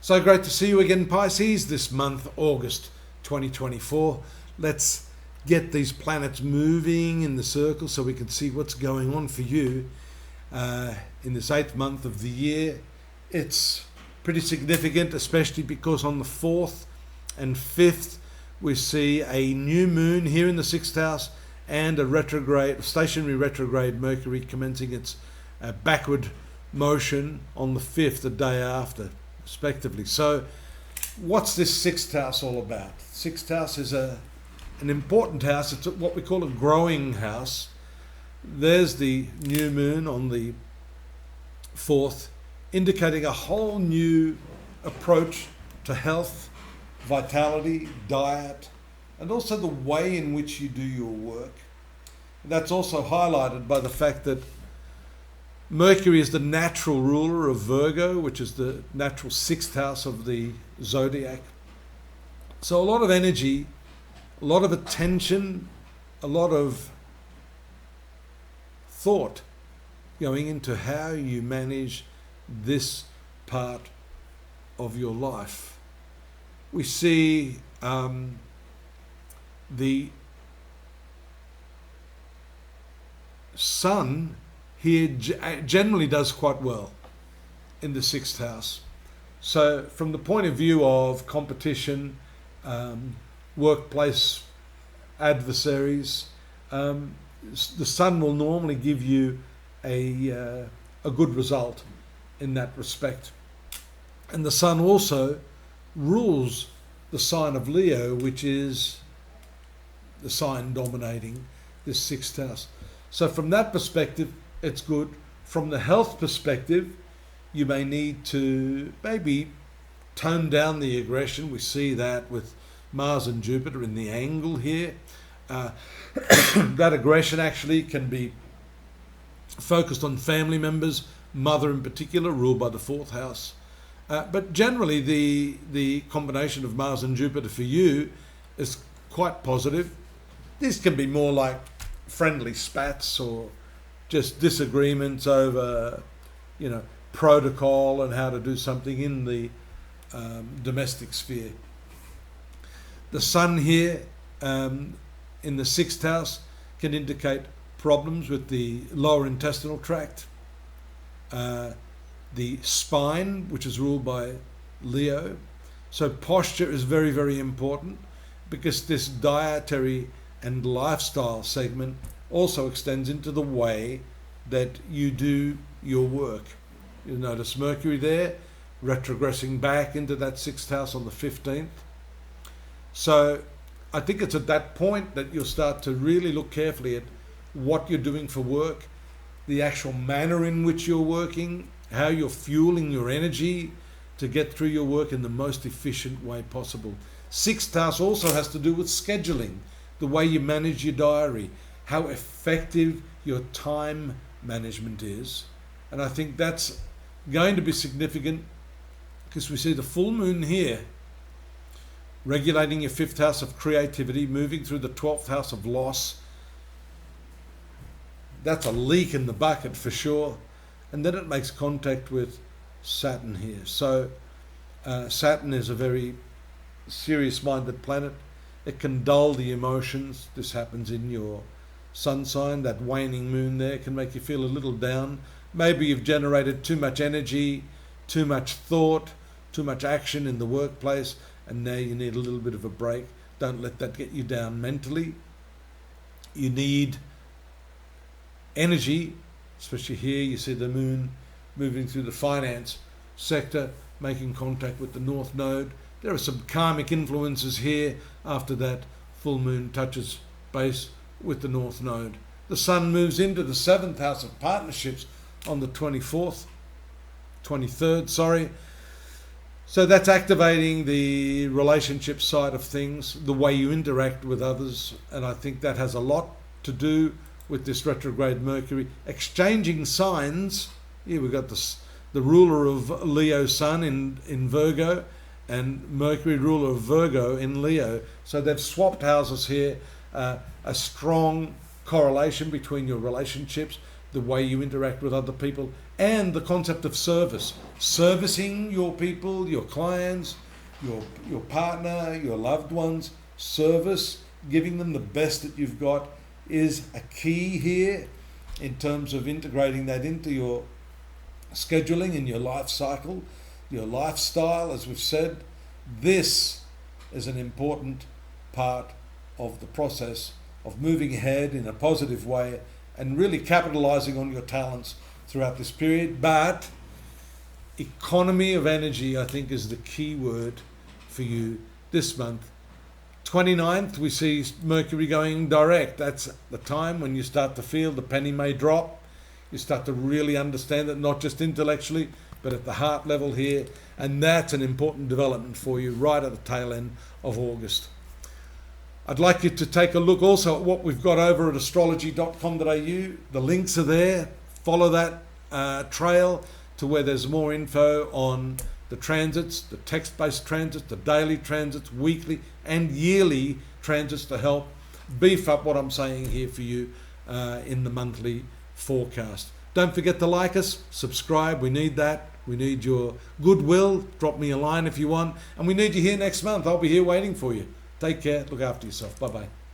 So great to see you again, Pisces, this month, August 2024. Let's get these planets moving in the circle so we can see what's going on for you in this 8th month of the year. It's pretty significant, especially because on the 4th and 5th we see a new moon here in the 6th house and a stationary retrograde Mercury commencing its backward motion on the 5th, the day after, respectively. So what's this 6th house all about? 6th house is an important house. It's what we call a growing house. There's the new moon on the 4th, indicating a whole new approach to health, vitality, diet, and also the way in which you do your work. That's also highlighted by the fact that Mercury is the natural ruler of Virgo, which is the natural 6th house of the zodiac. So a lot of energy, a lot of attention, a lot of thought going into how you manage this part of your life. We see the sun here generally does quite well in the 6th house. So from the point of view of competition, workplace adversaries, the sun will normally give you a good result in that respect. And the sun also rules the sign of Leo, which is the sign dominating this 6th house. So from that perspective, it's good. From the health perspective, you may need to maybe tone down the aggression. We see that with Mars and Jupiter in the angle here. That aggression actually can be focused on family members, mother in particular, ruled by the 4th house. But generally, the combination of Mars and Jupiter for you is quite positive. This can be more like friendly spats or just disagreements over, protocol and how to do something in the domestic sphere. The sun here in the 6th house can indicate problems with the lower intestinal tract, the spine, which is ruled by Leo. So posture is very, very important because this dietary and lifestyle segment also extends into the way that you do your work. You'll notice Mercury there, retrogressing back into that 6th house on the 15th. So I think it's at that point that you'll start to really look carefully at what you're doing for work, the actual manner in which you're working, how you're fueling your energy to get through your work in the most efficient way possible. 6th house also has to do with scheduling, the way you manage your diary, how effective your time management is. And I think that's going to be significant because we see the full moon here regulating your 5th house of creativity, moving through the 12th house of loss. That's a leak in the bucket for sure. And then it makes contact with Saturn here. So Saturn is a very serious-minded planet. It can dull the emotions. This happens in your sun sign. That waning moon there can make you feel a little down. Maybe you've generated too much energy, too much thought, too much action in the workplace, and now you need a little bit of a break. Don't let that get you down mentally. You need energy, especially here you see the moon moving through the finance sector, making contact with the North Node. There are some karmic influences here after that full moon touches base with the North Node. The sun moves into the 7th house of partnerships on the 23rd. So that's activating the relationship side of things, the way you interact with others, and I think that has a lot to do with this retrograde Mercury. Exchanging signs, here we've got the ruler of Leo sun in Virgo, and Mercury ruler of Virgo in Leo. So they've swapped houses here, a strong correlation between your relationships, the way you interact with other people, and the concept of service. Servicing your people, your clients, your partner, your loved ones. Service, giving them the best that you've got, is a key here in terms of integrating that into your scheduling and your life cycle, your lifestyle. As we've said, this is an important part of the process of moving ahead in a positive way and really capitalizing on your talents throughout this period. But economy of energy, I think, is the key word for you this month. 29th, we see Mercury going direct. That's the time when you start to feel the penny may drop. You start to really understand it, not just intellectually, but at the heart level here. And that's an important development for you right at the tail end of August. I'd like you to take a look also at what we've got over at astrology.com.au. The links are there. Follow that trail to where there's more info on the transits, the text-based transits, the daily transits, weekly and yearly transits to help beef up what I'm saying here for you in the monthly forecast. Don't forget to like us, subscribe. We need that. We need your goodwill. Drop me a line if you want. And we need you here next month. I'll be here waiting for you. Take care. Look after yourself. Bye-bye.